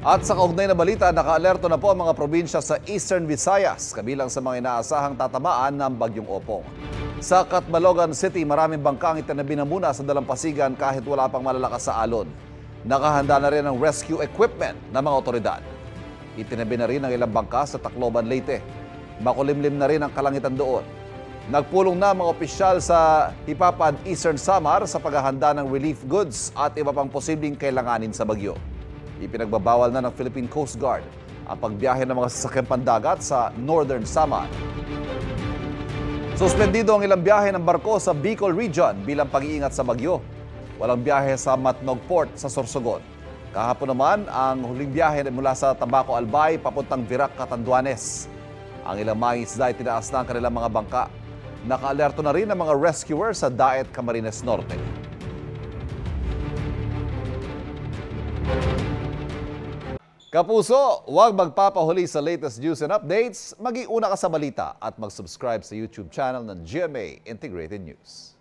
At sa kaugnay na balita, nakaalerto na po ang mga probinsya sa Eastern Visayas, kabilang sa mga inaasahang tatamaan ng Bagyong Opong. Sa Catbalogan City, maraming bangkang itinabi na muna sa dalampasigan kahit wala pang malalakas sa alon. Nakahanda na rin ang rescue equipment ng mga otoridad. Itinabi na rin ang ilang bangka sa Tacloban, Leyte. Makulimlim na rin ang kalangitan doon. Nagpulong na mga opisyal sa Hipapad Eastern Samar sa paghahanda ng relief goods at iba pang posibleng kailanganin sa bagyo. Ipinagbabawal na ng Philippine Coast Guard ang pagbiyahe ng mga sasakyang pandagat sa Northern Samar. Suspendido ang ilang biyahe ng barko sa Bicol Region bilang pag-iingat sa bagyo. Walang biyahe sa Matnog Port sa Sorsogon. Kahapon naman ang huling biyahe mula sa Tabaco Albay papuntang Virac, Catanduanes. Ang ilang mga isda ay tinaas na ang kanilang mga bangka. Nakaalerto na rin ang mga rescuer sa Daet, Camarines Norte. Kapuso, huwag magpapahuli sa latest news and updates. Mag-iuna ka sa balita at mag-subscribe sa YouTube channel ng GMA Integrated News.